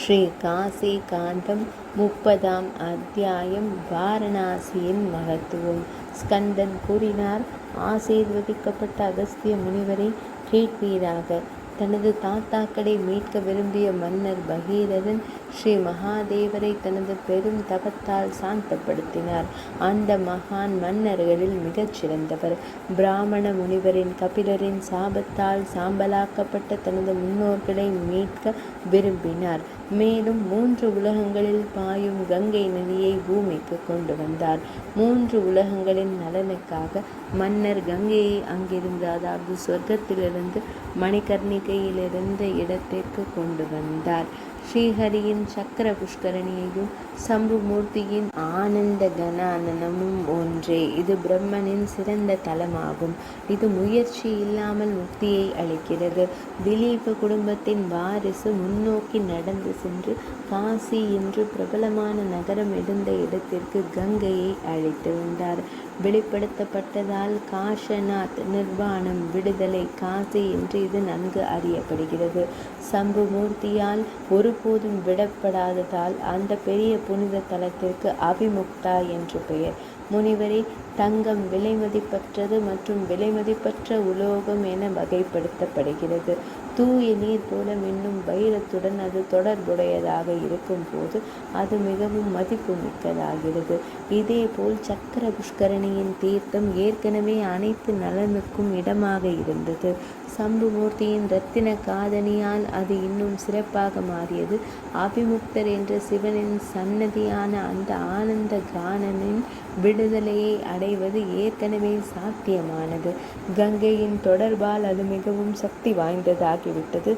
ஸ்ரீ காசி காண்டம் 30ஆம் அத்தியாயம். வாரணாசியின் மகத்துவம். ஸ்கந்தன் கூறினார், ஆசீர்வதிக்கப்பட்ட அகஸ்திய முனிவரை கேட்பீராக. தனது தாத்தாக்களை மீட்க விரும்பிய மன்னர் பகீரதன் ஸ்ரீ மகாதேவரை தனது பெரும் தவத்தால் சாந்தப்படுத்தினார். அந்த மகான் மன்னர்களில் மிகச் சிறந்தவர். பிராமண முனிவரின் கபிலரின் சாபத்தால் சாம்பலாக்கப்பட்ட தனது முன்னோர்களை மீட்க விரும்பினார். மேலும் 3 உலகங்களில் பாயும் கங்கை நதியை பூமிக்கு கொண்டு வந்தார். 3 உலகங்களின் நலனுக்காக மன்னர் கங்கையை அங்கிருந்து, அதாவது சொர்க்கத்திலிருந்து மணிகர்ணிகையிலிருந்த இடத்திற்கு கொண்டு வந்தார். ஸ்ரீஹரியின் சக்கர புஷ்கரணியையும் சம்புமூர்த்தியின் ஆனந்த கணானனமும் ஒன்றே. இது பிரம்மனின் சிறந்த தலமாகும். இது முயற்சி இல்லாமல் முக்தியை அளிக்கிறது. திலீப குடும்பத்தின் வாரிசு முன்னோக்கி நடந்து சென்று காசி என்று பிரபலமான நகரம் இருந்த இடத்திற்கு கங்கையை அழைத்து வந்தார். வெளிப்படுத்தப்பட்டதால் காஷநாத், நிர்வாணம், விடுதலை, காசி என்று இது நன்கு அறியப்படுகிறது. சம்புமூர்த்தியால் ஒருபோதும் விடப்படாததால் அந்த பெரிய புனித தலத்திற்கு அவிமுக்தா என்று பெயர். முனிவரே, தங்கம் விலைமதிப்பற்றது மற்றும் விலைமதிப்பற்ற உலோகம் என வகைப்படுத்தப்படுகிறது. தூய நீர் போல மின்னும் வைரத்துடன் அது தொடர்புடையதாக இருக்கும் போது அது மிகவும் மதிப்பு மிக்கதாகிறது. இதேபோல் சக்கர புஷ்கரணியின் தீர்த்தம் ஏற்கனவே அனைத்து நலனுக்கும் இடமாக இருந்தது. சம்புமூர்த்தியின் இரத்தின காதணியால் அது இன்னும் சிறப்பாக மாறியது. அபிமுக்தர் என்ற சிவனின் சன்னதியான அந்த ஆனந்த கானனின் விடுதலையை அடைவது ஏற்கனவே சாத்தியமானது. கங்கையின் தொடர்பால் அது மிகவும் சக்தி வாய்ந்ததாகிவிட்டது.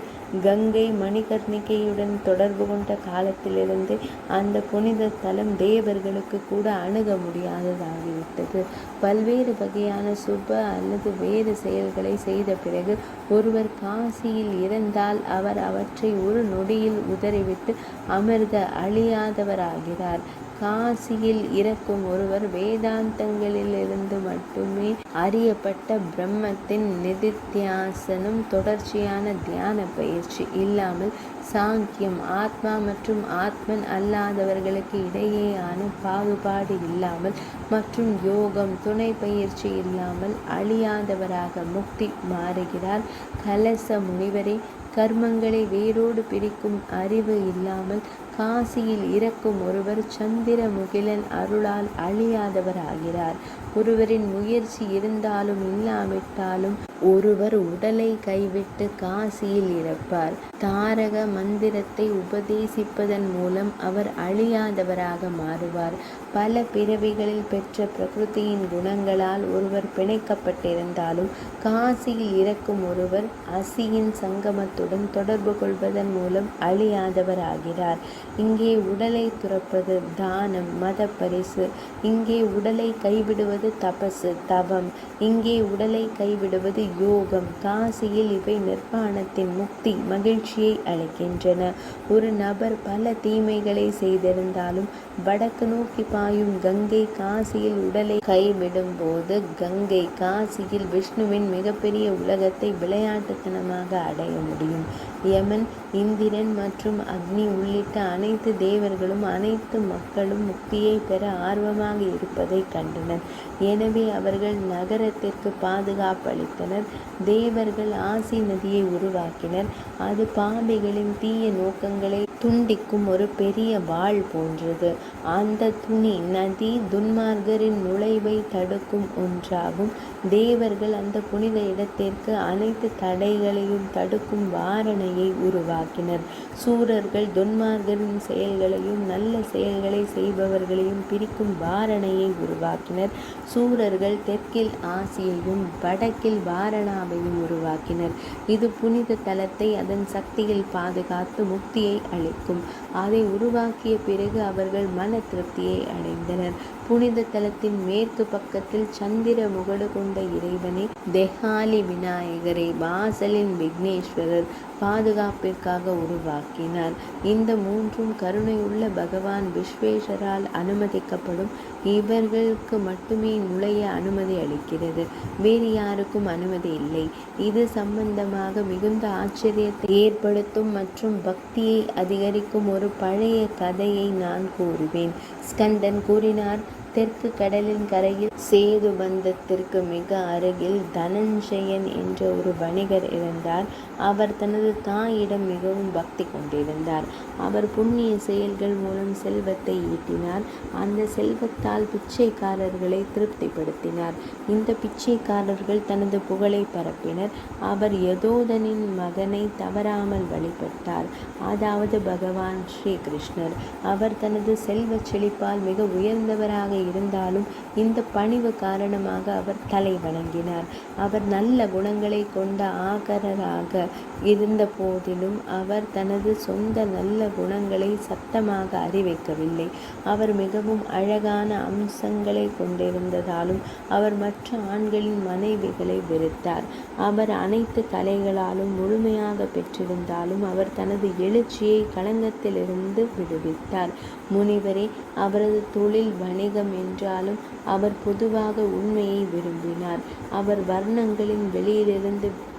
கங்கை மணிகர்ணிகையுடன் தொடர்பு கொண்ட காலத்திலிருந்து அந்த புனித தலம் தேவர்களுக்கு கூட அணுக முடியாததாகிவிட்டது. பல்வேறு வகையான சுப அல்லது வேறு செயல்களை செய்த பிறகு ஒருவர் காசியில் இறந்தால் அவர் அவற்றை ஒரு நொடியில் உதறிவிட்டு அமிர்த அழியாதவராகிறார். காசியில் இறக்கும் ஒருவர் வேதாந்தங்களிலிருந்து மட்டுமே அறியப்பட்ட பிரம்மத்தின் நிதித்தியாசனம், தொடர்ச்சியான தியான பயிற்சி இல்லாமல், சாங்கியம், ஆத்மா மற்றும் ஆத்மன் அல்லாதவர்களுக்கு இடையேயான பாகுபாடு இல்லாமல் மற்றும் யோகம், துணை பயிற்சி இல்லாமல் அழியாதவராக முக்தி மாறுகிறார். கலச முனிவரே, கர்மங்களை வேரோடு பிரிக்கும் அறிவு இல்லாமல் காசியில் இறக்கும் ஒருவர் சந்திர முகிலன் அருளால் அழியாதவராகிறார். ஒருவரின் முயற்சி இருந்தாலும் இல்லாவிட்டாலும் ஒருவர் உடலை கைவிட்டு காசியில் இறப்பார். தாரக மந்திரத்தை உபதேசிப்பதன் மூலம் அவர் அழியாதவராக மாறுவார். பல பிறவிகளில் பெற்ற பிரகிருதியின் குணங்களால் ஒருவர் பிணைக்கப்பட்டிருந்தாலும் காசியில் இறக்கும் ஒருவர் அசியின் சங்கமத்துடன் தொடர்பு கொள்வதன் மூலம் அழியாதவராகிறார். இங்கே உடலை துறப்பது தானம், மத பரிசு. இங்கே உடலை கைவிடுவது தபசு, தவம். இங்கே உடலை கைவிடுவது யோகம். காசியில் இவை நிர்வாணத்தின் முக்தி, மகிழ்ச்சியை அளிக்கின்றன. ஒரு நபர் பல தீமைகளை செய்திருந்தாலும் வடக்கு நோக்கி பாயும் கங்கை காசியில் உடலை கைவிடும் போது கங்கை காசியில் விஷ்ணுவின் மிகப்பெரிய உலகத்தை விளையாட்டுத்தனமாக அடைய முடியும். யமன், இந்திரன் மற்றும் அக்னி உள்ளிட்ட அனைத்து தேவர்களும் அனைத்து மக்களும் முக்தியை பெற ஆர்வமாக இருப்பதை கண்டனர். எனவே அவர்கள் நகரத்திற்கு பாதுகாப்பு அளித்தனர். தேவர்கள் ஆசி நதியை உருவாக்கினர். அது பாம்பிகளின் தீய நோக்கங்களை துண்டிக்கும் ஒரு பெரிய வாள் போன்றது. அந்த துணி நதி துன்மார்கரின் நுழைவை தடுக்கும் ஒன்றாகும். தேவர்கள் அந்த புனித இடத்திற்கு அனைத்து தடைகளையும் தடுக்கும் வாரணையை உருவாக்கினர். சூரர்கள் துன்மார்கரின் செயல்களையும் நல்ல செயல்களை செய்பவர்களையும் பிரிக்கும் வாரணையை உருவாக்கினர். சூரர்கள் தெற்கில் ஆசியையும் வடக்கில் வாரணாவையும் உருவாக்கினர். இது புனித தலத்தை அதன் சக்தியில் பாதுகாத்து முக்தியை அளிக்கும். அதை உருவாக்கிய பிறகு அவர்கள் மன திருப்தியை அடைந்தனர். புனித தலத்தின் மேற்கு பக்கத்தில் சந்திர முகடு கொண்ட இறைவனை, தெஹாலி விநாயகரை, வாசலின் விக்னேஸ்வரர், பாதுகாப்பிற்காக உருவாக்கினார். இந்த மூன்றும் கருணையுள்ள பகவான் விஸ்வேஸ்வரால் அனுமதிக்கப்படும். இவர்களுக்கு மட்டுமே நுழைய அனுமதி அளிக்கிறது, வேறு யாருக்கும் அனுமதி இல்லை. இது சம்பந்தமாக மிகுந்த ஆச்சரியத்தை ஏற்படுத்தும் மற்றும் பக்தியை அதிகரிக்கும் ஒரு பழைய கதையை நான் கூறுவேன். ஸ்கந்தன் கூறினார், தெற்கு கடலின் கரையில் சேதுபந்தத்திற்கு மிக அருகில் தனஞ்சயன் என்ற ஒரு வணிகர் இருந்தார். அவர் தனது தாயிடம் மிகவும் பக்தி கொண்டிருந்தார். அவர் புண்ணிய செயல்கள் மூலம் செல்வத்தை ஈட்டினார். அந்த செல்வத்தால் பிச்சைக்காரர்களை திருப்திப்படுத்தினார். இந்த பிச்சைக்காரர்கள் தனது புகழை பரப்பினர். அவர் யதோதனின் மகனை தவறாமல் வழிபட்டார், அதாவது பகவான் ஸ்ரீகிருஷ்ணர். அவர் தனது செல்வ செழிப்பால் மிக உயர்ந்தவராக இருந்தாலும் இந்த பணிவு காரணமாக அவர் தலை வணங்கினார். அவர் நல்ல குணங்களை கொண்ட ஆகரராக இருந்த போதிலும் அவர் தனது சொந்த நல்ல குணங்களை சத்தமாக அறிவிக்கவில்லை. அவர் மிகவும் அழகான அம்சங்களை கொண்டிருந்ததாலும் அவர் மற்ற ஆண்களின் மனைவிகளை வெறுத்தார். அவர் அனைத்து கலைகளாலும் முழுமையாக பெற்றிருந்தாலும் அவர் தனது எழுச்சியை களங்கத்திலிருந்து விடுவித்தார். முனிவரே, அவரது தொழில் வணிகம் என்றாலும் அவர் பொதுவாக உண்மையை விரும்பினார். அவர் வர்ணங்களின்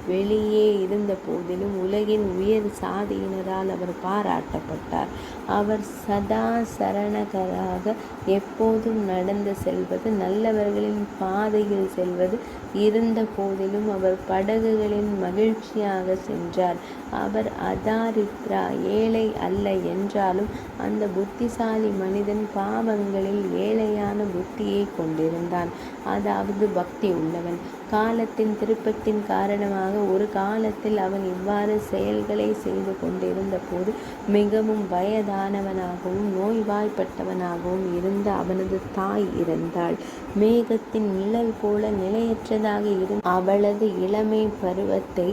வெளியே இருந்த போதிலும் உலகின் உயர் சாதியினரால் அவர் பாராட்டப்பட்டார். அவர் சதா சரணகராக எப்போதும் நடந்து செல்வது, நல்லவர்களின் பாதையில் செல்வது இருந்த போதிலும் அவர் படகுகளின் மகிழ்ச்சியாக சென்றார். அவர் அதாரித்ரா, ஏழை அல்ல என்றாலும் அந்த புத்திசாலி மனிதன் பாவங்களில் ஏழையான புத்தியை கொண்டிருந்தான், அதாவது பக்தி உள்ளவன். காலத்தின் திருப்பத்தின் காரணமாக ஒரு காலத்தில் அவன் இவ்வாறு செயல்களை செய்து கொண்டிருந்த போது மிகவும் வயதானவனாகவும் நோய்வாய்ப்பட்டவனாகவும் இருந்த அவனது தாய் இறந்தாள். மேகத்தின் நிழல் போல நிலையற்றதாக இருந்த அவளது இளமை பருவத்தை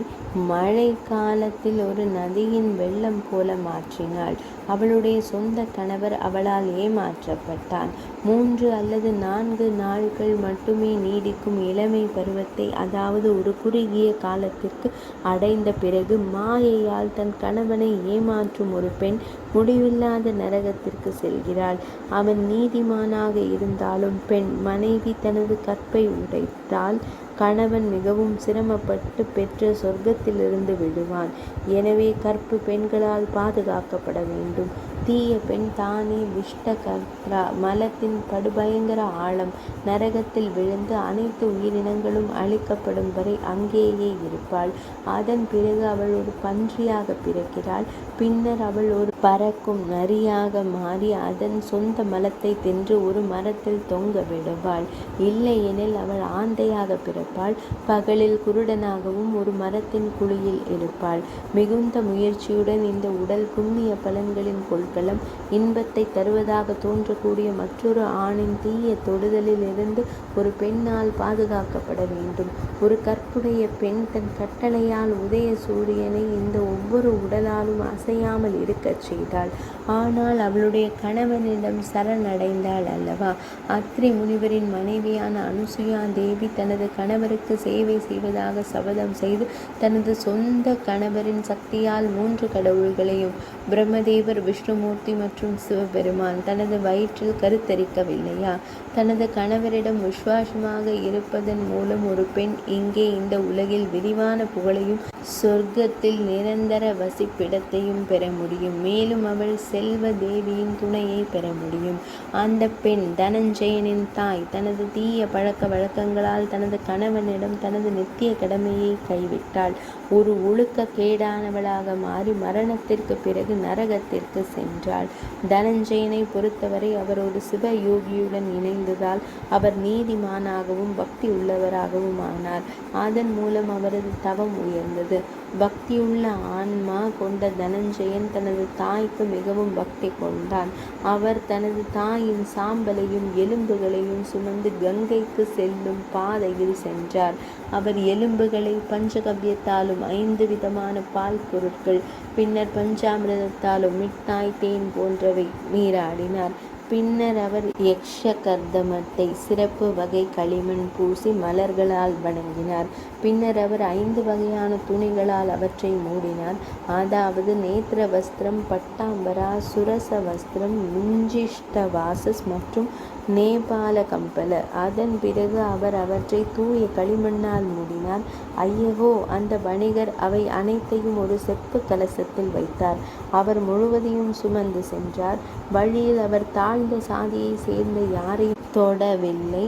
மழை காலத்தில் ஒரு நதியின் வெள்ளம் போல மாற்றினாள். அவளுடைய சொந்த கணவர் அவளால் ஏமாற்றப்பட்டான். 3 அல்லது 4 நாட்கள் மட்டுமே நீடிக்கும் இளமை பருவத்தை, அதாவது ஒரு குறுகிய காலத்திற்கு அடைந்த பிறகு மாயையால் தன் கணவனை ஏமாற்றும் ஒரு பெண் முடிவில்லாத நரகத்திற்கு செல்கிறாள். அவன் நீதிமானாக இருந்தாலும் பெண் மனைவி தனது கற்பை உடைத்தால் கணவன் மிகவும் சிரமப்பட்டு பெற்ற சொர்க்கத்திலிருந்து விடுவான். எனவே கற்பு பெண்களால் பாதுகாக்கப்பட வேண்டும். தீய பெண் தானே விஷ்டகர்த்ரா, மலத்தின் படுபயங்கர ஆழம், நரகத்தில் விழுந்து அனைத்து உயிரினங்களும் அழிக்கப்படும் வரை அங்கேயே இருப்பாள். அதன் பிறகு அவள் ஒரு பன்றியாக பிறக்கிறாள். பின்னர் அவள் ஒரு பறக்கும் நரியாக மாறி அதன் சொந்த மலத்தை தின்று ஒரு மரத்தில் தொங்க விடுவாள். இல்லையெனில் அவள் ஆந்தையாக பிறப்பாள். பகலில் குருடனாகவும் ஒரு மரத்தின் குழியில் இருப்பாள். மிகுந்த முயற்சியுடன் இந்த உடல் புண்ணிய பலன்களின் கொள்கலம் இன்பத்தை தருவதாக தோன்றக்கூடிய மற்றொரு ஆணின் தீய தொடுதலில் இருந்து ஒரு பெண்ணால் பாதுகாக்கப்பட வேண்டும். ஒரு கற்புடைய பெண் தன் கட்டளையால் உதய சூரியனை இந்த ஒவ்வொரு உடலாலும் அசையாமல் இருக்கச் செய்தாள். ஆனால் அவளுடைய கணவனிடம் சரணடைந்தாள் அல்லவா? அத்ரி முனிவரின் மனைவியான அனுசுயா தேவி தனது கணவருக்கு சேவை செய்வதாக சபதம் செய்து தனது சொந்த கணவரின் சக்தியால் 3 கடவுள்களையும், பிரம்மதேவர், விஷ்ணுமூர்த்தி மற்றும் சிவபெருமான், தனது வயிற்றில் கருத்தரிக்கவில்லையா? தனது கணவரிடம் விசுவாசமாக இருப்பதன் மூலம் ஒரு பெண் இங்கே இந்த உலகில் விரிவான புகழையும் சொர்க்கத்தில் நிரந்தர வசிப்பிடத்தையும் பெற முடியும். மேலும் அவள் செல்வ தேவியின் துணையை பெற முடியும். அந்த பெண் தனஞ்சயனின் தாய் தனது தீய பழக்க வழக்கங்களால் தனது கணவனிடம் தனது நித்திய கடமையை கைவிட்டாள். ஒரு ஒழுக்க கேடானவளாக மாறி மரணத்திற்கு பிறகு நரகத்திற்கு சென்றாள். தனஞ்சயனை பொறுத்தவரை அவர் ஒரு சிவ யோகியுடன் இணைந்ததால் அவர் நீதிமானாகவும் பக்தி உள்ளவராகவும் ஆனார். அதன் மூலம் அவரது தவம் உயர்ந்தது. பக்தியுள்ள ஆன்மா கொண்ட தனஞ்சயன் தனது தாய்க்கு மிகவும் பக்தி கொண்டான். அவர் தனது தாயின் சாம்பலையும் எலும்புகளையும் சுமந்து கங்கைக்கு செல்லும் பாதையில் சென்றார். அவர் எலும்புகளை பஞ்சகவ்யத்தாலும் 5 விதமான பால் பொருட்கள், பின்னர் பஞ்சாமிரதத்தாலும் மிட்டாய், தேன் போன்றவை நீராடினார். பின்னர் அவர் யக்ஷகர்தமத்தை சிறப்பு வகை களிமண் பூசி மலர்களால் வணங்கினார். பின்னர் அவர் 5 வகையான துணிகளால் அவற்றை மூடினார். அதாவது நேத்திர வஸ்திரம், பட்டாம்பரா, சுரச வஸ்திரம், மிஞ்சிஷ்டவாசஸ் மற்றும் நேபாள கம்பல. அதன் பிறகு அவர் அவற்றை தூய களிமண்ணால் மூடினார். ஐயகோ, அந்த வணிகர் அவை அனைத்தையும் ஒரு செப்பு கலசத்தில் வைத்தார். அவர் முழுவதையும் சுமந்து சென்றார். வழியில் அவர் தாழ்ந்த சாதியை சேர்ந்த யாரையும் தொடவில்லை.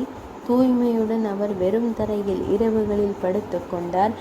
தூய்மையுடன் அவர் வெறும் தரையில் இரவுகளில் படுத்து கொண்டார்.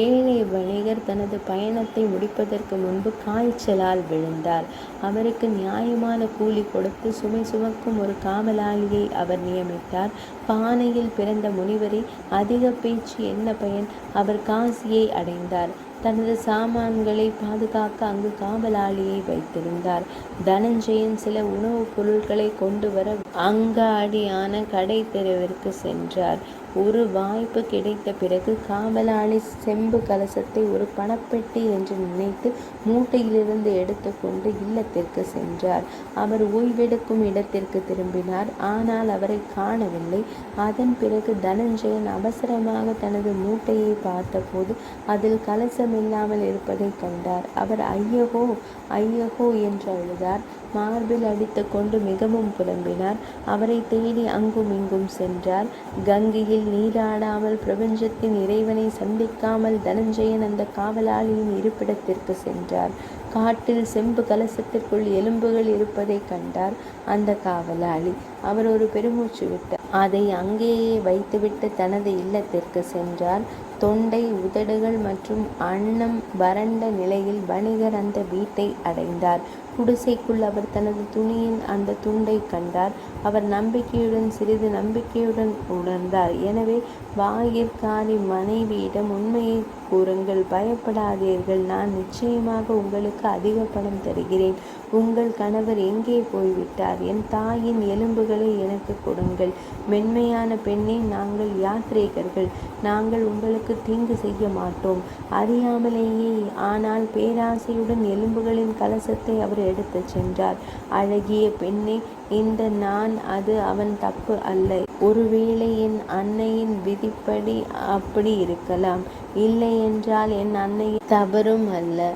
ஏழை வணிகர் தனது பயணத்தை முடிப்பதற்கு முன்பு காய்ச்சலால் விழுந்தார். அவருக்கு நியாயமான கூலி கொடுத்து சுமை சுமக்கும் ஒரு காவலாளியை அவர் நியமித்தார். பானையில் பிறந்த முனிவரே, அதிக பேச்சு என்ன பயன்? அவர் காசியை அடைந்தார். தனது சாமான்களை பாதுகாக்க அங்கு காவலாளியை வைத்திருந்தார். தனஞ்சயன் சில உணவுப் பொருட்களை கொண்டு வர அங்காடியான கடை தெருவிற்கு சென்றார். ஒரு வாய்ப்பு கிடைத்த பிறகு காவலாளி செம்பு கலசத்தை ஒரு பணப்பெட்டி என்று நினைத்து மூட்டையிலிருந்து எடுத்துக்கொண்டு இல்லத்திற்கு சென்றார். அவர் ஓய்வெடுக்கும் இடத்திற்கு திரும்பினார். ஆனால் அவரை காணவில்லை. அதன் பிறகு தனஞ்சயன் அவசரமாக தனது மூட்டையை பார்த்தபோது அதில் கலசம் இல்லாமல் இருப்பதை கண்டார். அவர் ஐயகோ ஐயகோ என்று அழுதார். மார்பில் அடித்து கொண்டு மிகவும் புலம்பினார். அவரை தேடி அங்கும் இங்கும் சென்றார். கங்கையில் நீராடாமல் பிரபஞ்சத்தின் இறைவனை சந்திக்காமல் தனஞ்சயன் அந்த காவலாளியின் இருப்பிடத்திற்கு சென்றார். காட்டில் செம்பு கலசத்திற்குள் எலும்புகள் இருப்பதை கண்டார். அந்த காவலாளி அவர் ஒரு பெருமூச்சு விட்டார். அதை அங்கேயே வைத்துவிட்டு தனது இல்லத்திற்கு சென்றார். தொண்டை, உதடுகள் மற்றும் அன்னம் வறண்ட நிலையில் வணிகர் அந்த வீட்டை அடைந்தார். குடிசைக்குள் அவர் தனது துணியின் அந்த துண்டை கண்டார். அவர் நம்பிக்கையுடன், சிறிது நம்பிக்கையுடன் உணர்ந்தார். எனவே வாயிற்காரி மனைவியிடம், உண்மையை கூறுங்கள், பயப்படாதீர்கள், நான் நிச்சயமாக உங்களுக்கு அதிக பணம் தருகிறேன். உங்கள் கணவர் எங்கே போய்விட்டார்? என் தாயின் எலும்புகளை எனக்கு கொடுங்கள். மென்மையான பெண்ணே, நாங்கள் யாத்ரீகர்கள், நாங்கள் உங்களுக்கு தீங்கு செய்ய மாட்டோம். அறியாமலேயே ஆனால் பேராசையுடன் எலும்புகளின் கலசத்தை அவர் எடுத்துச் சென்றார். அழகிய பெண்ணே, இந்த நான் அது அவன் தப்பு அல்ல. ஒருவேளை என் அன்னையின் விதிப்படி அப்படி இருக்கலாம். இல்லை என்றால் என் அன்னையின் தவறும் அல்ல.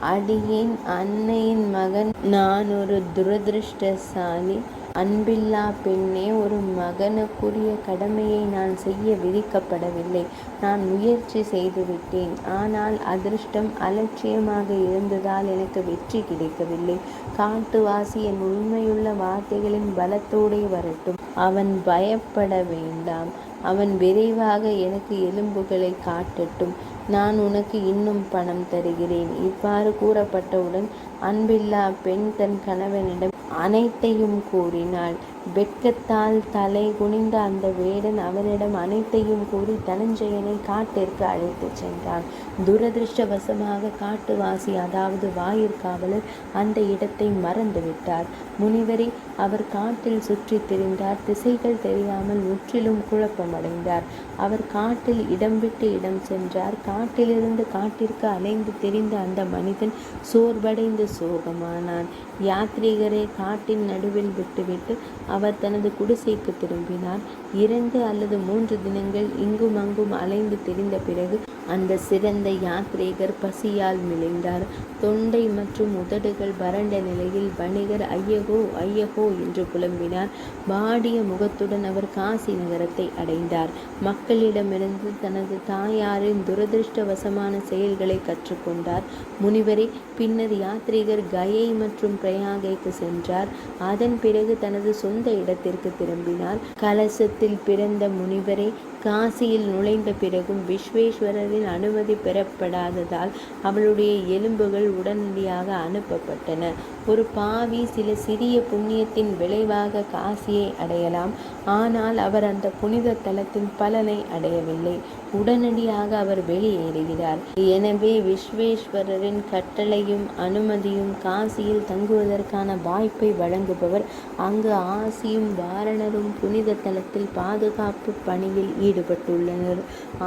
அடியேன் அன்னையின் மகன். நான் ஒரு துரதிருஷ்டசாலி. அன்பில்லா பெண்ணே, ஒரு மகனுக்குரிய கடமையை நான் செய்ய விதிக்கப்படவில்லை. நான் முயற்சி செய்துவிட்டேன். ஆனால் அதிர்ஷ்டம் அலட்சியமாக இருந்ததால் எனக்கு வெற்றி கிடைக்கவில்லை. காட்டுவாசி என் உண்மையுள்ள வார்த்தைகளின் பலத்தோடே வரட்டும். அவன் பயப்பட வேண்டாம். அவன் விரைவாக எனக்கு எலும்புகளை காட்டட்டும். நான் உனக்கு இன்னும் பணம் தருகிறேன். இவ்வாறு கூறப்பட்டவுடன் அன்பில்லா பெண் தன் கணவனிடம் அனைத்தையும் கூறினாள். வெட்கத்தால் தலை குனிந்த அந்த வேடன் அவரிடம் அனைத்தையும் கூறி தனஞ்சயனை காட்டிற்கு அழைத்துச் சென்றான். துரதிருஷ்டவசமாக காட்டுவாசி, அதாவது வாயிற்காவலர், அந்த இடத்தை மறந்துவிட்டார். முனிவரே, அவர் காட்டில் சுற்றி திரிந்தார். திசைகள் தெரியாமல் முற்றிலும் குழப்பமடைந்தார். அவர் காட்டில் இடம் விட்டு இடம் சென்றார். காட்டிலிருந்து காட்டிற்கு அலைந்து திரிந்த அந்த மனிதன் சோர்வடைந்து சோகமானான். யாத்ரீகரை காட்டின் நடுவில் விட்டுவிட்டு அவர் தனது குடிசைக்கு திரும்பினார். 2 அல்லது 3 தினங்கள் இங்கும் அங்கும் அலைந்து திரிந்த பிறகு அந்த சிறந்த யாத்ரீகர் பசியால் மெலிந்தார். தொண்டை மற்றும் உதடுகள் வறண்ட நிலையில் வணிகர் ஐயகோ ஐயகோ என்று புலம்பினார். வாடிய முகத்துடன் அவர் காசி நகரத்தை அடைந்தார். மக்களிடமிருந்து தனது தாயாரின் துரதிருஷ்டவசமான செயல்களை கற்றுக்கொண்டார். முனிவரே, பின்னர் யாத்ரீகர் கயை மற்றும் பிரயாகைக்கு சென்றார். அதன் பிறகு தனது சொந்த இடத்திற்கு திரும்பினார். கலசத்தில் பிறந்த முனிவரே, காசியில் நுழைந்த பிறகும் விஸ்வேஸ்வரரின் அனுமதி பெறப்படாததால் அவளுடைய எலும்புகள் உடனடியாக அனுப்பப்பட்டன. ஒரு பாவி சில சிறிய புண்ணியத்தின் விளைவாக காசியை அடையலாம். ஆனால் அவர் அந்த புனித தலத்தின் பலனை அடையவில்லை. உடனடியாக அவர் வெளியேறுகிறார். எனவே விஸ்வேஸ்வரரின் கட்டளையும் அனுமதியும் காசியில் தங்குவதற்கான வாய்ப்பை வழங்குபவர். அங்கு ஆசியும் வாரணரும் புனித தலத்தில் பாதுகாப்பு பணியில் ஈடுபட்டுள்ளனர்.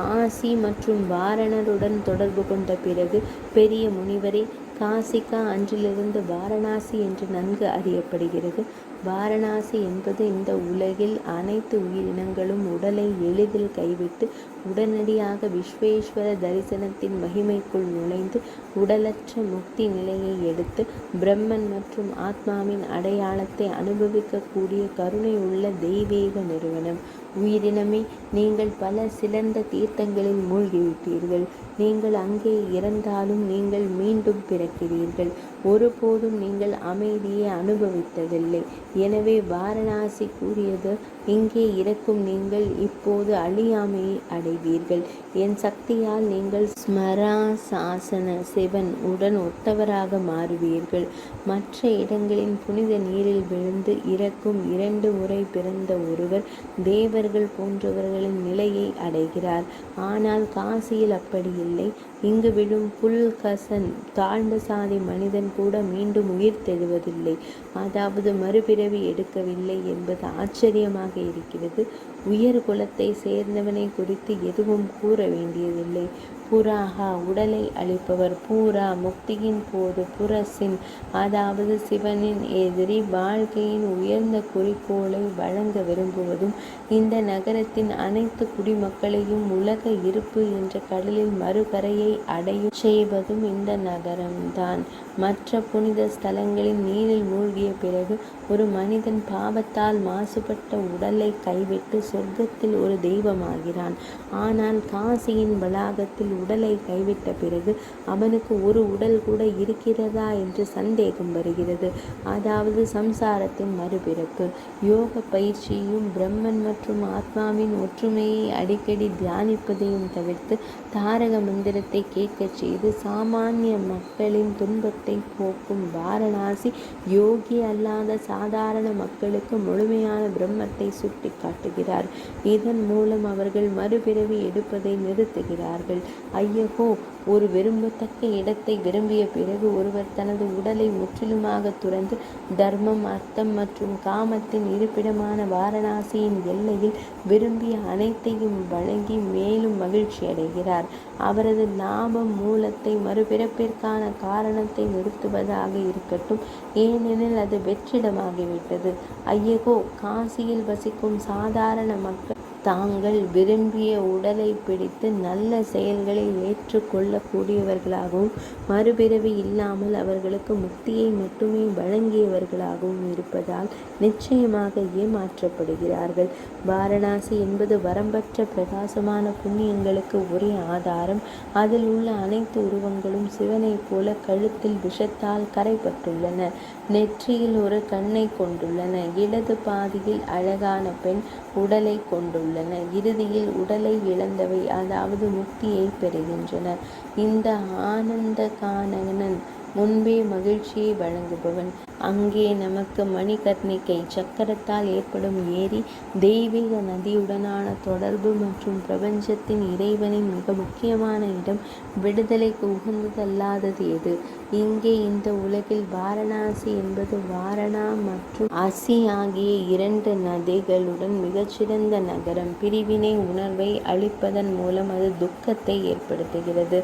ஆசி மற்றும் வாரணருடன் தொடர்பு கொண்ட பிறகு, பெரிய முனிவரே, காசிகா அன்றிலிருந்து வாரணாசி என்று நன்கு அறியப்படுகிறது. வாரணாசி என்பது இந்த உலகில் அனைத்து உயிரினங்களும் உடலை எளிதில் கைவிட்டு உடனடியாக விஸ்வேஸ்வர தரிசனத்தின் மகிமைக்குள் நுழைந்து உடலற்ற முக்தி நிலையை எடுத்து பிரம்மன் மற்றும் ஆத்மாவின் அடையாளத்தை அனுபவிக்கக்கூடிய கருணை உள்ள தெய்வீக நிறுவனம். உயிரினமே, நீங்கள் பல சிறந்த தீர்த்தங்களில் மூழ்கிவிட்டீர்கள். நீங்கள் அங்கே இறந்தாலும் நீங்கள் மீண்டும் பிறக்கிறீர்கள். ஒருபோதும் நீங்கள் அமைதியை அனுபவித்ததில்லை. எனவே வாரணாசி கூறியது, இங்கே இறக்கும் நீங்கள் இப்போது அழியாமையை அடைவீர்கள். என் சக்தியால் நீங்கள் ஸ்மராசாசன சிவன் உடன் ஒத்தவராக மாறுவீர்கள். மற்ற இடங்களின் புனித நீரில் விழுந்து இறக்கும் 2 முறை பிறந்த ஒருவர் தேவர்கள் போன்றவர்களின் நிலையை அடைகிறார். ஆனால் காசியில் அப்படி இல்லை. இங்கு விழும் புல்கசன் தாழ்ந்த சாதி மனிதன் கூட மீண்டும் உயிர் தெழுவதில்லை, அதாவது மறுபிறவி எடுக்கவில்லை என்பது ஆச்சரியமாக இருக்கிறது. உயர் குலத்தை சேர்ந்தவனை குறித்து எதுவும் கூற வேண்டியதில்லை. புராகா உடலை அளிப்பவர், பூரா முக்தியின் போது புரசின் அதாவது சிவனின் எதிரி வாழ்க்கையின் உயர்ந்த குறிக்கோளை வழங்க விரும்புவதும் இந்த நகரத்தின் அனைத்து குடிமக்களையும் உலக இருப்பு என்ற கடலில் மறுகரையை அடையும் செய்வதும் இந்த நகரம்தான். மற்ற புனித ஸ்தலங்களின் நீரில் மூழ்கிய பிறகு ஒரு மனிதன் பாவத்தால் மாசுபட்ட உடலை கைவிட்டு சொர்க்கத்தில் ஒரு தெய்வமாகிறான். ஆனால் காசியின் வளாகத்தில் உடலை கைவிட்ட பிறகு அவனுக்கு ஒரு உடல் கூட இருக்கிறதா என்று சந்தேகம் வருகிறது. அதாவது சம்சாரத்தின் மறுபிறப்பு. யோக பயிற்சியும் பிரம்மன் மற்றும் ஆத்மாவின் ஒற்றுமையை அடிக்கடி தியானிப்பதையும் தவிர்த்து தாரக மந்திரத்தை கேட்கச் செய்து சாமானிய மக்களின் துன்பத்தை போக்கும் வாரணாசி யோகி அல்லாத சாதாரண மக்களுக்கு முழுமையான பிரம்மத்தை சுட்டி காட்டுகிறார். இதன் மூலம் அவர்கள் மறுபிறவி எடுப்பதை நிறுத்துகிறார்கள். ஐயகோ, ஒரு விரும்பத்தக்க இடத்தை விரும்பிய பிறகு ஒருவர் தனது உடலை முற்றிலுமாக துறந்து தர்மம், அர்த்தம் மற்றும் காமத்தின் இருப்பிடமான வாரணாசியின் எல்லையில் விரும்பிய அனைத்தையும் வழங்கி மேலும் மகிழ்ச்சி அடைகிறார். அவரது லாபம் மூலத்தை மறுபிறப்பிற்கான காரணத்தை நிறுத்துவதாக இருக்கட்டும், ஏனெனில் அது வெற்றிடமாகிவிட்டது. ஐயகோ, காசியில் வசிக்கும் சாதாரண மக்கள் தாங்கள் விரும்பிய உடலை பிடித்து நல்ல செயல்களை ஏற்றுக்கொள்ளக்கூடியவர்களாகவும் மறுபிறவி இல்லாமல் அவர்களுக்கு முக்தியை மட்டுமே வழங்கியவர்களாகவும் இருப்பதால் நிச்சயமாக ஏமாற்றப்படுகிறார்கள். வாரணாசி என்பது வரம்பற்ற பிரகாசமான புண்ணியங்களுக்கு ஒரே ஆதாரம். அதில் உள்ள அனைத்து உருவங்களும் சிவனைப் போல கழுத்தில் விஷத்தால் கரைப்பட்டுள்ளன. நெற்றியில் ஒரு கண்ணை கொண்டுள்ளன. இடது பாதியில் அழகான பெண் உடலை கொண்டுள்ளன. இறுதியில் உடலை இழந்தவை, அதாவது முக்தியை பெறுகின்றன. இந்த ஆனந்த கானகன் முன்பே மகிழ்ச்சியை வழங்குபவன். அங்கே நமக்கு மணிகர்ணிகை சக்கரத்தால் ஏற்படும் ஏரி, தெய்வீக நதியுடனான தொடர்பு மற்றும் பிரபஞ்சத்தின் இறைவனின் மிக முக்கியமான இடம். விடுதலைக்கு உகந்ததல்லாதது எது? இங்கே இந்த உலகில் வாரணாசி என்பது வாரணா மற்றும் அசி ஆகிய 2 நதிகளுடன் மிகச்சிறந்த நகரம். பிரிவினை உணர்வை அளிப்பதன் மூலம் அது துக்கத்தை ஏற்படுத்துகிறது.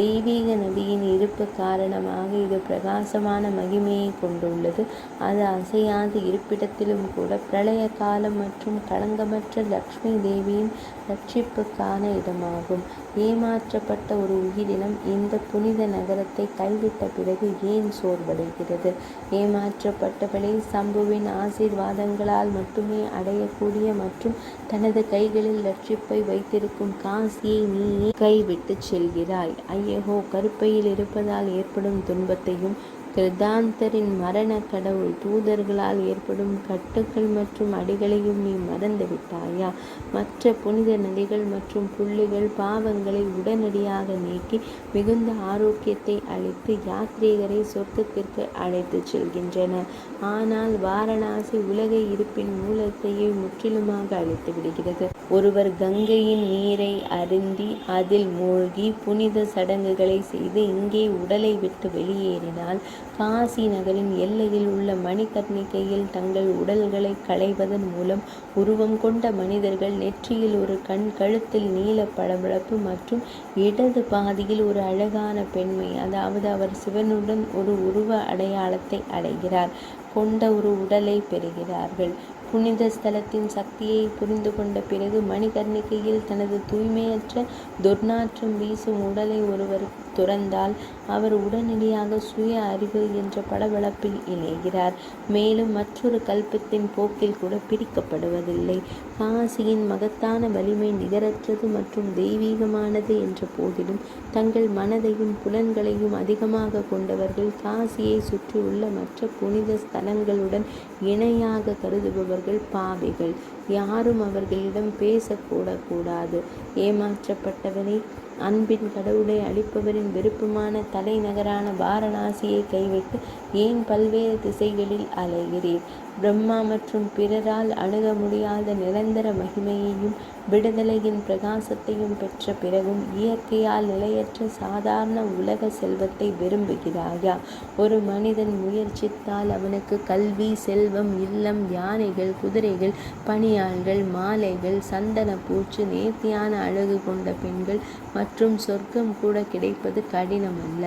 தெய்வீக நதியின் இருப்பு காரணமாக இது பிரகாசமான மகிமையை கொண்டுள்ளது. அது அசையாத இருப்பிடத்திலும் கூட பிரளய காலம் மற்றும் களங்கமற்ற லக்ஷ்மி தேவியின் ரட்சிப்புக்கான இடமாகும். ஏமாற்றப்பட்ட ஒரு உயிரினம் இந்த புனித நகரத்தை கைவிட்ட பிறகு ஏன் சோர்வடைகிறது? ஏமாற்றப்பட்டவளை சம்புவின் ஆசீர்வாதங்களால் மட்டுமே அடையக்கூடிய மற்றும் தனது கைகளில் ரட்சிப்பை வைத்திருக்கும் காசியை நீயே கைவிட்டு செல்கிறாய். ஐயகோ, கருப்பையில் இருப்பதால் ஏற்படும் துன்பத்தையும் கிருதாந்தரின் மரண கடவுள் தூதர்களால் ஏற்படும் கட்டுக்கள் மற்றும் அடிகளையும் நீ மறந்து விட்டாயா? மற்ற புனித நதிகள் மற்றும் புள்ளிகள் பாவங்களை உடனடியாக நீக்கி மிகுந்த ஆரோக்கியத்தை அளித்து யாத்ரீகரை சொர்க்கத்திற்கு அழைத்து செல்கின்றன. ஆனால் வாரணாசி உலக இருப்பின் மூலத்தையே முற்றிலுமாக அழித்து விடுகிறது. ஒருவர் கங்கையின் நீரை அருந்தி அதில் மூழ்கி புனித சடங்குகளை செய்து இங்கே உடலை விட்டு வெளியேறினால் காசி நகரின் எல்லையில் உள்ள மணிகர்ணிகையில் தங்கள் உடல்களை களைவதன் மூலம் உருவம் கொண்ட மனிதர்கள் நெற்றியில் ஒரு கண், கழுத்தில் நீல பளபளப்பு மற்றும் இடது பாதியில் ஒரு அழகான பெண்மை, அதாவது அவர் சிவனுடன் ஒரு உருவ அடையாளத்தை அடைகிறார் கொண்ட ஒரு உடலை பெறுகிறார்கள். புனித ஸ்தலத்தின் சக்தியை புரிந்து கொண்ட பிறகு மணிகர்ணிகையில் தனது தூய்மையற்ற துர்நாற்றம் வீசும் உடலை ஒருவர் துறந்தால் அவர் உடனடியாக சுய அறிவு என்ற பளபளப்பில் இணைகிறார். மேலும் மற்றொரு கல்பத்தின் போக்கில் கூட பிரிக்கப்படுவதில்லை. காசியின் மகத்தான வலிமை நிகரற்றது மற்றும் தெய்வீகமானது என்ற போதிலும் தங்கள் மனதையும் புலன்களையும் அதிகமாக கொண்டவர்கள் காசியை சுற்றியுள்ள மற்ற புனித ஸ்தலங்களுடன் இணையாக கருதுபவர்கள் பாவிகள். யாரும் அவர்களிடம் பேசக்கூடக்கூடாது. ஏமாற்றப்பட்டவரை, அன்பின் கடவுளை அளிப்பவரின் விருப்பமான தலைநகரான வாரணாசியை கைவிட்டு ஏன் பல்வேறு திசைகளில் அலைகிறீர்? பிரம்மா மற்றும் பிறரால் அணுக முடியாத நிரந்தர மகிமையையும் விடுதலையின் பிரகாசத்தையும் பெற்ற பிறகும் இயற்கையால் நிலையற்ற சாதாரண உலக செல்வத்தை விரும்புகிறாயா? ஒரு மனிதன் முயற்சித்தால் அவனுக்கு கல்வி, செல்வம், இல்லம், யானைகள், குதிரைகள், பணியாள்கள், மாலைகள், சந்தன பூச்சு, நேர்த்தியான அழகு கொண்ட பெண்கள் மற்றும் சொர்க்கம் கூட கிடைப்பது கடினமல்ல.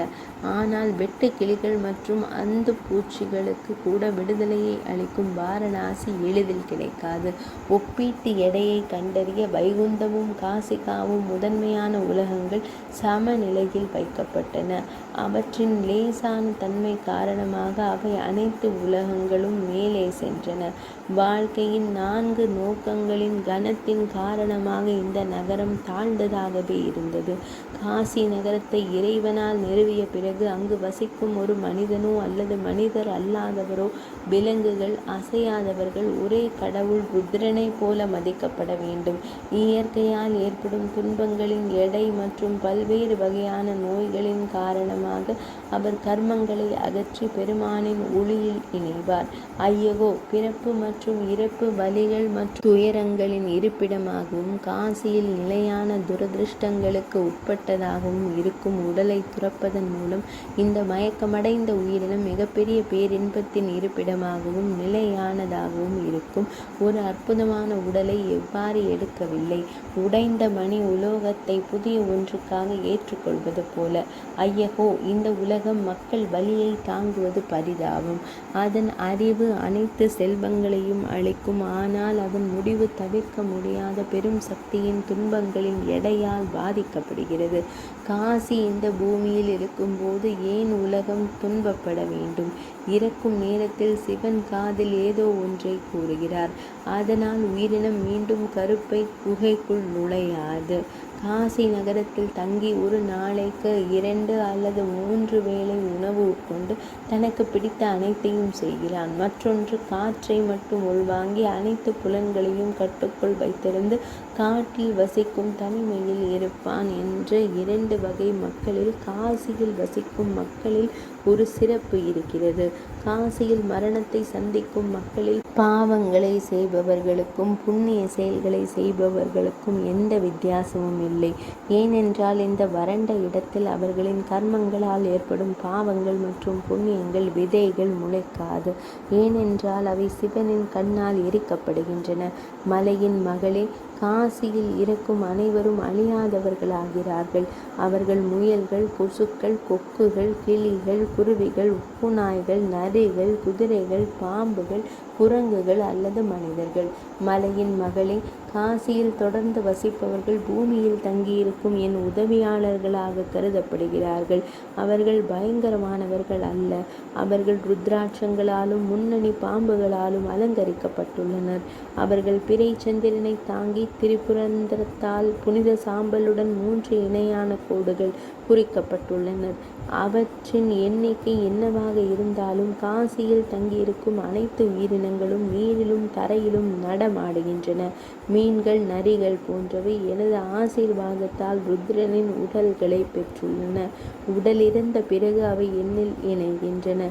ஆனால் வெட்டு கிளிகள் மற்றும் அந்து பூச்சிகளுக்கு கூட விடுதலையை அளிக்கும் வாரணாசி எளிதில் கிடைக்காது. ஒப்பீட்டு எடையை கண்டறிய வைகுந்தமும் காசிகாவும் முதன்மையான உலகங்கள் சமநிலையில் வைக்கப்பட்டன. அவற்றின் லேசான தன்மை காரணமாக அவை அனைத்து உலகங்களும் மேலே சென்றன. வாழ்க்கையின் 4 நோக்கங்களின் கனத்தின் காரணமாக இந்த நகரம் தாழ்ந்ததாகவே இருந்தது. காசி நகரத்தை இறைவனால் நிறுவிய பிறகு அங்கு வசிக்கும் ஒரு மனிதனோ அல்லது மனிதர் அல்லாதவரோ, விலங்குகள், அசையாதவர்கள் ஒரே கடவுள் ருத்ரனை போல மதிக்கப்பட வேண்டும். இயற்கையால் ஏற்படும் துன்பங்களின் எடை மற்றும் பல்வேறு வகையான நோய்களின் காரணமாக அவர் கர்மங்களை அகற்றி பெருமானின் ஒளியில் இணைவார். ஐயகோ, பிறப்பு மற்றும் இறப்பு, வலிகள் மற்றும் துயரங்களின் இருப்பிடமாகவும் காசியில் நிலையான துரதிருஷ்டங்களுக்கு உட்பட்டதாகவும் இருக்கும் உடலை துறப்பதன் மூலம் இந்த மயக்கமடைந்த உயிரினம் மிகப்பெரிய பேரின்பத்தின் இருப்பிடமாகவும் நிலையானதாகவும் இருக்கும் ஒரு அற்புதமான உடலை எவ்வாறு எடுக்கவில்லை? உடைந்த மணி உலோகத்தை புதிய ஒன்றுக்காக ஏற்றுக்கொள்வது போல. ஐயகோ, இந்த உலகம் மக்கள் வலியை தாங்குவது பரிதாபம். அதன் அறிவு அனைத்து செல்வங்களையும் அளிக்கும், ஆனால் அதன் முடிவு தவிர்க்க முடியாத பெரும் சக்தியின் துன்பங்களின் எடையால் பாதிக்கப்படுகிறது. காசி இந்த பூமியில் இருக்கும்போது ஏன் உலகம் துன்பப்பட வேண்டும்? இறக்கும் நேரத்தில் சிவன் காதில் ஏதோ ஒன்றை கூறுகிறார். அதனால் உயிரினம் மீண்டும் கருப்பை குகைக்குள் நுழையாது. காசி நகரத்தில் தங்கி ஒரு நாளைக்கு 2 அல்லது 3 வேளை உணவு உட்கொண்டு தனக்கு பிடித்த அனைத்தையும் செய்கிறான். மற்றொன்று, காற்றை மட்டும் உள்வாங்கி அனைத்து புலன்களையும் கட்டுக்குள் வைத்திருந்து காட்டில் வசிக்கும் தனிமையில் இருப்பான் என்ற 2 வகை மக்களில் காசியில் வசிக்கும் மக்களில் ஒரு சிறப்பு இருக்கிறது. காசியில் மரணத்தை சந்திக்கும் மக்களில் பாவங்களை செய்பவர்களுக்கும் புண்ணிய செயல்களை செய்பவர்களுக்கும் எந்த வித்தியாசமும் இல்லை. ஏனென்றால் இந்த வறண்ட இடத்தில் அவர்களின் கர்மங்களால் ஏற்படும் பாவங்கள் மற்றும் புண்ணியங்கள் விதைகள் முளைக்காது. ஏனென்றால் அவை சிவனின் கண்ணால் எரிக்கப்படுகின்றன. மலையின் மகளே, காசியில் இருக்கும் அனைவரும் அழியாதவர்களாகிறார்கள். அவர்கள் முயல்கள், கொசுக்கள், கொக்குகள், கிளிகள், குருவிகள், உப்புநாய்கள், நரிகள், குதிரைகள், பாம்புகள், குரங்குகள் அல்லது மனிதர்கள். மலையின் மகளே, காசியில் தொடர்ந்து வசிப்பவர்கள் பூமியில் தங்கியிருக்கும் என் உதவியாளர்களாக கருதப்படுகிறார்கள். அவர்கள் பயங்கரமானவர்கள் அல்ல. அவர்கள் ருத்ராட்சங்களாலும் முன்னணி பாம்புகளாலும் அலங்கரிக்கப்பட்டுள்ளனர். அவர்கள் பிறை சந்திரனை தாங்கி திரிபுரந்தரத்தால் புனித சாம்பலுடன் 3 இணையான கோடுகள் குறிக்கப்பட்டுள்ளனர். அவற்றின் எண்ணிக்கை என்னவாக இருந்தாலும் காசியில் தங்கியிருக்கும் அனைத்து உயிரினங்களும் நீரிலும் தரையிலும் நடமாடுகின்றன. மீன்கள், நரிகள் போன்றவை எனது ஆசீர்வாதத்தால் ருத்ரனின் உடல்களை பெற்றுள்ளன. உடலிறந்த பிறகு அவை என்னில் இணைகின்றன.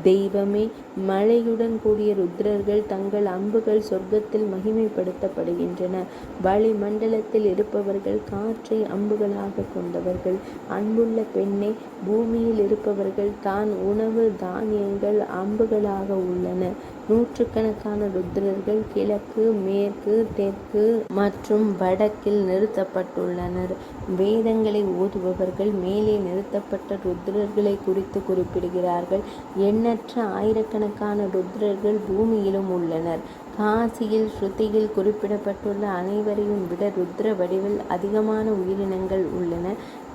தெய்வமே, மழையுடன் கூடிய ருத்ரர்கள் தங்கள் அம்புகள் சொர்க்கத்தில் மகிமைப்படுத்தப்படுகின்றன. வளிமண்டலத்தில் இருப்பவர்கள் காற்றை அம்புகளாக கொண்டவர்கள். அன்புள்ள பெண்ணே, பூமியில் இருப்பவர்கள் தான் உணவு தானியங்கள் அம்புகளாக உள்ளன. நூற்றுக்கணக்கான ருத்ரர்கள் கிழக்கு, மேற்கு, தெற்கு மற்றும் வடக்கில் நிறுத்தப்பட்டுள்ளனர். வேதங்களை ஓதுபவர்கள் மேலே நிறுத்தப்பட்ட ருத்ரர்களை குறித்து குறிப்பிடுகிறார்கள். எண்ணற்ற ஆயிரக்கணக்கான ருத்ரர்கள் பூமியிலும் உள்ளனர். காசியில் ஸ்ருதியில் குறிப்பிடப்பட்டுள்ள அனைவரையும் விட ருத்ர வடிவில் அதிகமான உயிரினங்கள் உள்ளன.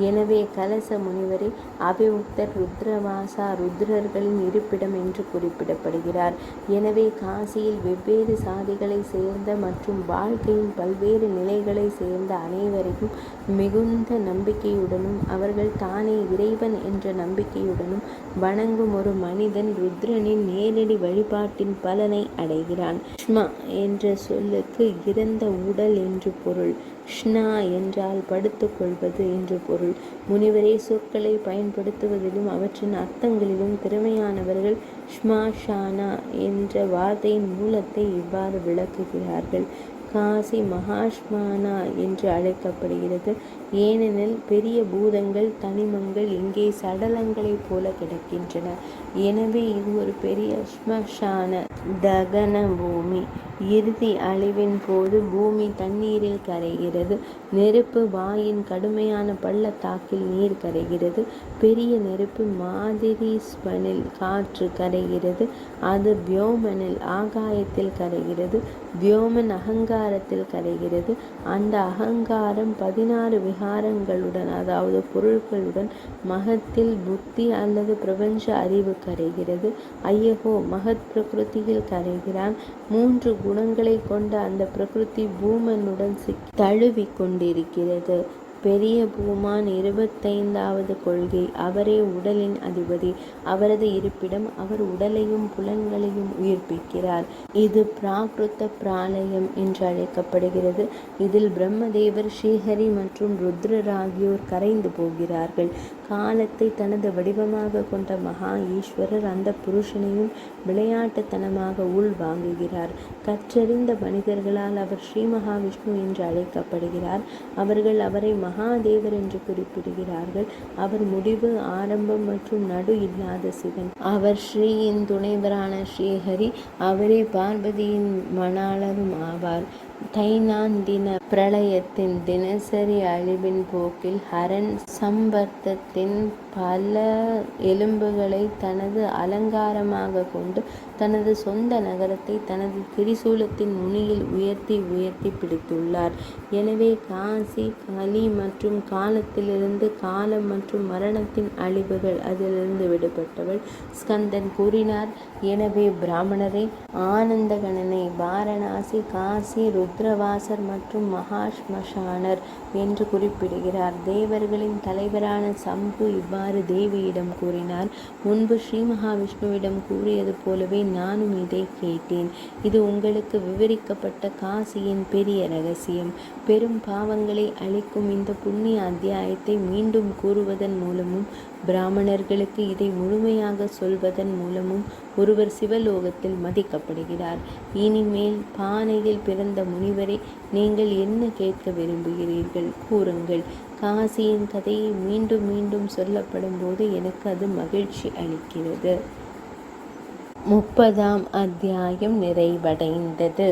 எனவே கலச முனிவரே, அபிமுக்தர் ருத்ரவாசா ருத்ரர்களின் இருப்பிடம் என்று குறிப்பிடப்படுகிறார். எனவே காசியில் வெவ்வேறு சாதிகளை சேர்ந்த மற்றும் வாழ்க்கையின் பல்வேறு நிலைகளை சேர்ந்த அனைவரையும் மிகுந்த நம்பிக்கையுடனும் அவர்கள் தானே இறைவன் என்ற நம்பிக்கையுடனும் வணங்கும் ஒரு மனிதன் ருத்ரனின் நேரடி வழிபாட்டின் பலனை அடைகிறான். ஷ்மா என்ற சொல்லுக்கு இறந்த உடல் என்று பொருள். ஷ்னா என்றால் படுத்துக் கொள்வது என்று பொருள். முனிவரே, சொற்களை பயன்படுத்துவதிலும் அவற்றின் அர்த்தங்களிலும் திறமையானவர்கள் ஷ்மாஷானா என்ற வார்த்தையின் மூலத்தை இவ்வாறு விளக்குகிறார்கள். காசி மகாஷ்மானா என்று அழைக்கப்படுகிறது. ஏனெனில் பெரிய பூதங்கள், தனிமங்கள் இங்கே சடலங்களைப் போல கிடக்கின்றன. எனவே இது ஒரு பெரிய ஸ்மசான தகன பூமி. இறுதி அழிவின் போது பூமி தண்ணீரில் கரைகிறது. நெருப்பு வாயின் கடுமையான பள்ளத்தாக்கில் நீர் கரைகிறது. பெரிய நெருப்பு மாதிரீஸ்வனில் காற்று கரைகிறது. அது வியோமனில் ஆகாயத்தில் கரைகிறது. வியோமன் அகங்காரத்தில் கரைகிறது. அந்த அகங்காரம் 16 விகாரங்களுடன், அதாவது பொருட்களுடன், மகத்தில் புத்தி அல்லது பிரபஞ்ச அறிவு கரைகிறது. ஐயகோ, மகத் பிரகிருதியில் கரைகிறான். 3 குணங்களை கொண்ட அந்த பிரகிருதி பூமனுடன் தழுவி கொண்டிருக்கிறது. பெரிய பூமான் 25வது கொள்கை. அவரே உடலின் அதிபதி. அவரது இருப்பிடம். அவர் உடலையும் புலன்களையும் உயிர்ப்பிக்கிறார். இது பிராகிருத பிராலயம் என்று அழைக்கப்படுகிறது. இதில் பிரம்மதேவர், ஸ்ரீஹரி மற்றும் ருத்ரர் ஆகியோர் கரைந்து போகிறார்கள். காலத்தை தனது வடிவமாக கொண்ட மகா ஈஸ்வரர் அந்த புருஷனையும் விளையாட்டுத்தனமாக உள்வாங்குகிறார். கற்றறிந்த மனிதர்களால் அவர் ஸ்ரீ மகாவிஷ்ணு என்று அழைக்கப்படுகிறார். அவர்கள் அவரை மகாதேவர் என்று குறிப்பிடுகிறார்கள். அவர் முடிவு, ஆரம்பம் மற்றும் நடு இல்லாத சிவன். அவர் ஸ்ரீயின் துணைவரான ஸ்ரீஹரி. அவரே பார்வதியின் மணாளரும் ஆவார். தைனாந்தின பிரளயத்தின் தினசரி அழிவின் போக்கில் ஹரன் சம்பர்த்தத்தின் பல எலும்புகளை தனது அலங்காரமாக கொண்டு தனது சொந்த நகரத்தை தனது திரிசூலத்தின் நுனியில் உயர்த்தி உயர்த்தி பிடித்துள்ளார். எனவே காசி கலி மற்றும் காலத்திலிருந்து, காலம் மற்றும் மரணத்தின் அழிவுகள் அதிலிருந்து விடுபட்டவள். ஸ்கந்தன் கூறினார். எனவே பிராமணரே, ஆனந்தகணனை வாரணாசி, காசி, ருத்ரவாசர் மற்றும் மகாஷ்மசானர் என்று குறிப்பிடுகிறார். தேவர்களின் தலைவரான சம்பு இவ்வாறு தேவியிடம் கூறினார். முன்பு ஸ்ரீ மகாவிஷ்ணுவிடம் கூறியது போலவே நானும் இதை கேட்டேன். இது உங்களுக்கு விவரிக்கப்பட்ட காசியின் பெரிய ரகசியம். பெரும் பாவங்களை அளிக்கும் இந்த புண்ணிய அத்தியாயத்தை மீண்டும் கூறுவதன் மூலமும் பிராமணர்களுக்கு இதை முழுமையாக சொல்வதன் மூலமும் ஒருவர் சிவலோகத்தில் மதிக்கப்படுகிறார். இனிமேல் பானையில் பிறந்த முனிவரே, நீங்கள் என்ன கேட்க விரும்புகிறீர்கள்? கூறுங்கள். காசியின் கதையை மீண்டும் மீண்டும் சொல்லப்படும் போது எனக்கு அது மகிழ்ச்சி அளிக்கிறது. 30ஆம் அத்தியாயம் நிறைவடைந்தது.